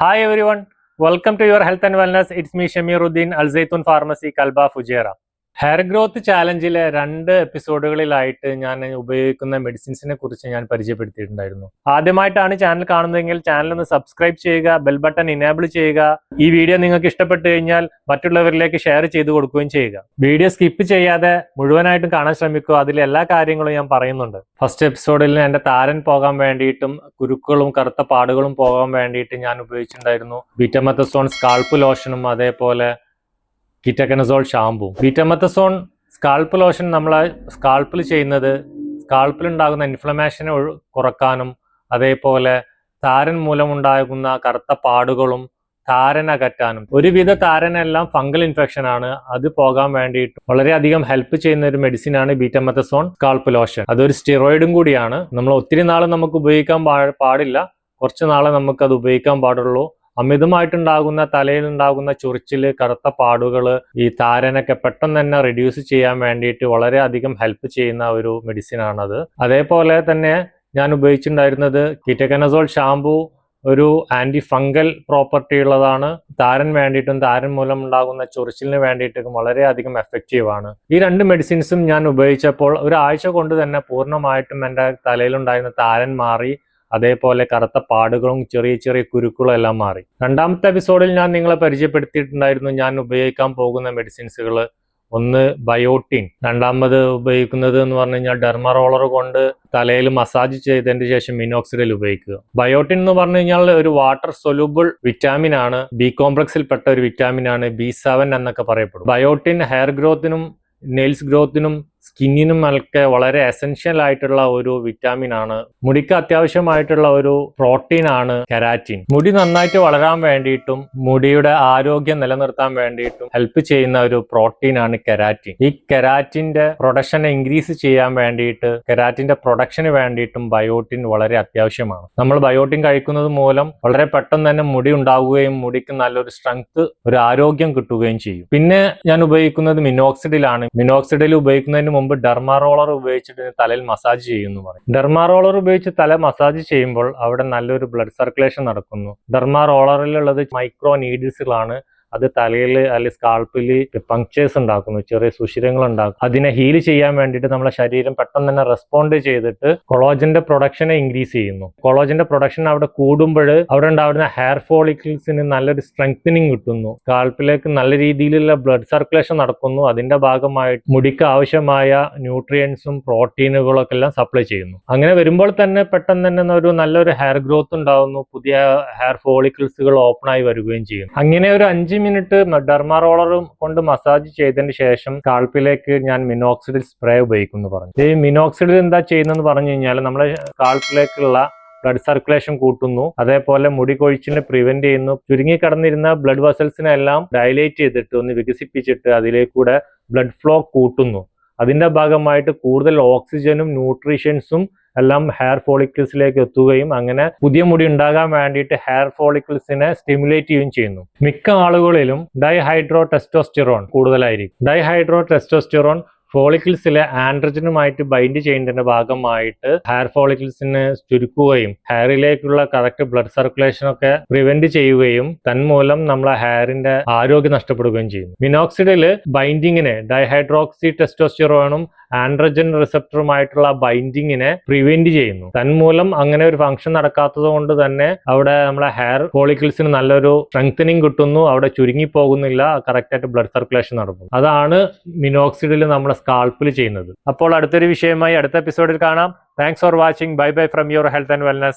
Hi everyone, welcome to your health and wellness. It's me Shamiruddin, Al Zaitun Pharmacy, Kalba, Fujairah. Hair growth ചാലഞ്ചിലെ 2 എപ്പിസോഡുകളിലായിട്ട് ഞാൻ ഉപയോഗിക്കുന്ന മെഡിസിൻസിനെ കുറിച്ച് ഞാൻ പരിചയപ്പെടുത്തിയിട്ടുണ്ടായിരുന്നു. ആദ്യമായിട്ടാണ് ചാനൽ കാണുന്നതെങ്കിൽ ചാനൽ ഒന്ന് സബ്സ്ക്രൈബ് ചെയ്യുക, ബെൽ ബട്ടൺ ഇനേബിൾ ചെയ്യുക. ഈ വീഡിയോ നിങ്ങൾക്ക് ഇഷ്ടപ്പെട്ടു കഴിഞ്ഞാൽ മറ്റുള്ളവരിലേക്ക് ഷെയർ ചെയ്ത് കൊടുക്കുകയും ചെയ്യുക. വീഡിയോ സ്കിപ്പ് ചെയ്യാതെ മുഴുവനായിട്ടും കാണാൻ ശ്രമിക്കുക. അതിലെ എല്ലാ കാര്യങ്ങളും ഞാൻ പറയുന്നുണ്ട്. ഫസ്റ്റ് എപ്പിസോഡിൽ എൻ്റെ താരൻ പോകാൻ വേണ്ടിയിട്ടും കുരുക്കളും കറുത്ത പാടുകളും പോകാൻ വേണ്ടിയിട്ട് ഞാൻ ഉപയോഗിച്ചിട്ടുണ്ടായിരുന്നു ബീറ്റാമെത്തസോൺ സ്കാൾപ്പ് ലോഷനും അതേപോലെ കീറ്റോകനസോൾ ഷാമ്പൂ. ബീറ്റാമെത്തസോൺ സ്കാൾപ്പ് ലോഷൻ നമ്മളെ സ്കാൾപ്പിൽ ചെയ്യുന്നത് സ്കാൾപ്പിൽ ഉണ്ടാകുന്ന ഇൻഫ്ലമേഷനെ കുറക്കാനും അതേപോലെ താരൻ മൂലമുണ്ടാകുന്ന കറുത്ത പാടുകളും താരൻ അകറ്റാനും. ഒരുവിധ താരനെല്ലാം ഫംഗൽ ഇൻഫെക്ഷൻ ആണ്, അത് പോകാൻ വേണ്ടിയിട്ട് വളരെയധികം ഹെൽപ്പ് ചെയ്യുന്ന ഒരു മെഡിസിനാണ് ബീറ്റാമെത്തസോൺ സ്കാൾപ്പ് ലോഷൻ. അതൊരു സ്റ്റിറോയിഡും കൂടിയാണ്. നമ്മൾ ഒത്തിരി നാൾ നമുക്ക് ഉപയോഗിക്കാൻ പാടില്ല, കുറച്ച് നാളെ നമുക്കത് ഉപയോഗിക്കാൻ പാടുള്ളൂ. അമിതമായിട്ടുണ്ടാകുന്ന തലയിലുണ്ടാകുന്ന ചൊറിച്ചില്, കറുത്ത പാടുകൾ, ഈ താരനൊക്കെ പെട്ടെന്ന് തന്നെ റെഡ്യൂസ് ചെയ്യാൻ വേണ്ടിയിട്ട് വളരെയധികം ഹെൽപ്പ് ചെയ്യുന്ന ഒരു മെഡിസിൻ ആണത്. അതേപോലെ തന്നെ ഞാൻ ഉപയോഗിച്ചിട്ടുണ്ടായിരുന്നത് കീറ്റോകനസോൾ ഷാമ്പൂ. ഒരു ആന്റി ഫംഗൽ പ്രോപ്പർട്ടി ഉള്ളതാണ്. താരൻ വേണ്ടിയിട്ടും താരൻ മൂലം ഉണ്ടാകുന്ന ചൊറിച്ചിലിന് വേണ്ടിയിട്ടും വളരെയധികം എഫക്റ്റീവ് ആണ്. ഈ 2 മെഡിസിൻസും ഞാൻ ഉപയോഗിച്ചപ്പോൾ ഒരാഴ്ച കൊണ്ട് തന്നെ പൂർണ്ണമായിട്ടും എൻ്റെ തലയിലുണ്ടായിരുന്ന താരൻ മാറി. അതേപോലെ കറുത്ത പാടുകളും ചെറിയ ചെറിയ കുരുക്കളും എല്ലാം മാറി. 2ാമത്തെ എപ്പിസോഡിൽ ഞാൻ നിങ്ങളെ പരിചയപ്പെടുത്തിയിട്ടുണ്ടായിരുന്നു ഞാൻ ഉപയോഗിക്കാൻ പോകുന്ന മെഡിസിൻസുകൾ. ഒന്ന് ബയോട്ടിൻ, 2ാമത് ഉപയോഗിക്കുന്നത് എന്ന് പറഞ്ഞു കഴിഞ്ഞാൽ ഡെർമറോളർ കൊണ്ട് തലയിൽ മസാജ് ചെയ്തതിന് ശേഷം മിനോക്സിഡിൽ ഉപയോഗിക്കുക. ബയോട്ടിൻ എന്ന് പറഞ്ഞു കഴിഞ്ഞാൽ ഒരു വാട്ടർ സൊല്യൂബിൾ വിറ്റാമിൻ ആണ്, ബി കോംപ്ലക്സിൽ പെട്ട ഒരു വിറ്റാമിൻ ആണ്, B7 എന്നൊക്കെ പറയപ്പെടും. ബയോട്ടിൻ ഹെയർ ഗ്രോത്തിനും നെയിൽസ് ഗ്രോത്തിനും സ്കിന്നിനും ഒക്കെ വളരെ എസെൻഷ്യൽ ആയിട്ടുള്ള ഒരു വിറ്റാമിൻ ആണ്. മുടിക്ക് അത്യാവശ്യമായിട്ടുള്ള ഒരു പ്രോട്ടീൻ ആണ് കെരാറ്റിൻ. മുടി നന്നായിട്ട് വളരാൻ വേണ്ടിയിട്ടും മുടിയുടെ ആരോഗ്യം നിലനിർത്താൻ വേണ്ടിയിട്ടും ഹെൽപ്പ് ചെയ്യുന്ന ഒരു പ്രോട്ടീൻ ആണ് കെരാറ്റിൻ. ഈ കെരാറ്റിന്റെ പ്രൊഡക്ഷനെ ഇൻക്രീസ് ചെയ്യാൻ വേണ്ടിയിട്ട്, കെരാറ്റിന്റെ പ്രൊഡക്ഷന് വേണ്ടിയിട്ടും ബയോട്ടിൻ വളരെ അത്യാവശ്യമാണ്. നമ്മൾ ബയോട്ടിൻ കഴിക്കുന്നത് മൂലം വളരെ പെട്ടെന്ന് തന്നെ മുടി ഉണ്ടാവുകയും മുടിക്ക് നല്ലൊരു സ്ട്രെങ്ത്, ഒരു ആരോഗ്യം കിട്ടുകയും ചെയ്യും. പിന്നെ ഞാൻ ഉപയോഗിക്കുന്നത് മിനോക്സിഡിലാണ്. മിനോക്സിഡിൽ ഉപയോഗിക്കുന്നതിന് മുമ്പ് ഡെർമാറോളർ ഉപയോഗിച്ചിട്ട് തലയിൽ മസാജ് ചെയ്യുന്നു പറയും. ഡെർമാറോളർ ഉപയോഗിച്ച് തല മസാജ് ചെയ്യുമ്പോൾ അവിടെ നല്ലൊരു ബ്ലഡ് സർക്കുലേഷൻ നടക്കുന്നു. ഡെർമാറോളറിലുള്ളത് മൈക്രോ നീഡിൽസുകളാണ്. അത് തലയിൽ അല്ലെങ്കിൽ സ്കാൾപ്പിൽ പങ്ക്ചേഴ്സ് ഉണ്ടാക്കുന്നു, ചെറിയ സുഷിരങ്ങൾ ഉണ്ടാക്കും. അതിനെ ഹീൽ ചെയ്യാൻ വേണ്ടിയിട്ട് നമ്മളെ ശരീരം പെട്ടെന്ന് തന്നെ റെസ്പോണ്ട് ചെയ്തിട്ട് കൊളോജന്റെ പ്രൊഡക്ഷനെ ഇൻക്രീസ് ചെയ്യുന്നു. കൊളോജന്റെ പ്രൊഡക്ഷൻ അവിടെ കൂടുമ്പോൾ അവിടെ ഉണ്ടാവുന്ന ഹെയർ ഫോളിക്കിൾസിന് നല്ലൊരു സ്ട്രെങ്തനിങ് കിട്ടുന്നു. സ്കാൾപ്പിലേക്ക് നല്ല രീതിയിലുള്ള ബ്ലഡ് സർക്കുലേഷൻ നടക്കുന്നു. അതിന്റെ ഭാഗമായിട്ട് മുടിക്ക് ആവശ്യമായ ന്യൂട്രിയൻസും പ്രോട്ടീനുകളൊക്കെ എല്ലാം സപ്ലൈ ചെയ്യുന്നു. അങ്ങനെ വരുമ്പോൾ തന്നെ പെട്ടെന്ന് തന്നെ ഒരു നല്ലൊരു ഹെയർ ഗ്രോത്ത് ഉണ്ടാവുന്നു. പുതിയ ഹെയർ ഫോളിക്കിൾസുകൾ ഓപ്പൺ ആയി വരികയും ചെയ്യും. അങ്ങനെ ഒരു 5 മിനിറ്റ് ഡെർമാറോളറും കൊണ്ട് മസാജ് ചെയ്തതിന് ശേഷം സ്കാൾപ്പിലേക്ക് ഞാൻ മിനോക്സിഡിൽ സ്പ്രേ ഉപയോഗിക്കുന്നു പറഞ്ഞു. ഈ മിനോക്സിഡിൽ എന്താ ചെയ്യുന്നതെന്ന് പറഞ്ഞു കഴിഞ്ഞാൽ നമ്മളെ സ്കാൾപ്പിലേക്കുള്ള ബ്ലഡ് സർക്കുലേഷൻ കൂട്ടുന്നു. അതേപോലെ മുടി കൊഴിച്ചിലിനെ പ്രിവെന്റ് ചെയ്യുന്നു. ചുരുങ്ങി കടന്നിരുന്ന ബ്ലഡ് വെസൽസിനെ എല്ലാം ഡയലേറ്റ് ചെയ്തിട്ട് ഒന്ന് വികസിപ്പിച്ചിട്ട് അതിലേക്കൂടെ ബ്ലഡ് ഫ്ലോ കൂട്ടുന്നു. അതിന്റെ ഭാഗമായിട്ട് കൂടുതൽ ഓക്സിജനും ന്യൂട്രീഷ്യൻസും എല്ലാം ഹെയർ ഫോളിക്കിൾസിലേക്ക് എത്തുകയും അങ്ങനെ പുതിയ മുടി ഉണ്ടാകാൻ വേണ്ടിയിട്ട് ഹെയർ ഫോളിക്കിൾസിനെ സ്റ്റിമുലേറ്റ് ചെയ്യുകയും ചെയ്യുന്നു. മിക്ക ആളുകളിലും ഡൈഹൈഡ്രോ ടെസ്റ്റോസ്റ്റിറോൺ കൂടുതലായിരിക്കും. ഡൈഹൈഡ്രോ ടെസ്റ്റോസ്റ്റിറോൺ ഫോളിക്കിൾസിലെ ആൻഡ്രജനുമായിട്ട് ബൈൻഡ് ചെയ്യുന്നതിന്റെ ഭാഗമായിട്ട് ഹെയർ ഫോളിക്കിൾസിനെ ചുരുക്കുകയും ഹെയറിലേക്കുള്ള കറക്റ്റ് ബ്ലഡ് സർക്കുലേഷൻ ഒക്കെ പ്രിവെന്റ് ചെയ്യുകയും തന്മൂലം നമ്മളെ ഹെയറിന്റെ ആരോഗ്യം നഷ്ടപ്പെടുകയും ചെയ്യുന്നു. മിനോക്സിഡില് ബൈൻഡിങ്ങിനെ ഡൈഹൈഡ്രോക്സി ടെസ്റ്റോസ്റ്റിറോണും ആൻഡ്രജൻ റിസപ്റ്ററുമായിട്ടുള്ള ബൈൻഡിങ്ങിനെ പ്രിവെന്റ് ചെയ്യുന്നു. തന്മൂലം അങ്ങനെ ഒരു ഫംഗ്ഷൻ നടക്കാത്തത് കൊണ്ട് തന്നെ അവിടെ നമ്മളെ ഹെയർ ഫോളിക്കിൾസിന് നല്ലൊരു സ്ട്രെങ്തനിങ് കിട്ടുന്നു. അവിടെ ചുരുങ്ങി പോകുന്നില്ല, കറക്റ്റായിട്ട് ബ്ലഡ് സർക്കുലേഷൻ നടക്കുന്നു. അതാണ് മിനോക്സിഡിൽ നമ്മളെ സ്കാൾപ്പിൽ ചെയ്യുന്നത്. അപ്പോൾ അടുത്തൊരു വിഷയമായി അടുത്ത എപ്പിസോഡിൽ കാണാം. Thanks for watching. Bye bye from your health and wellness.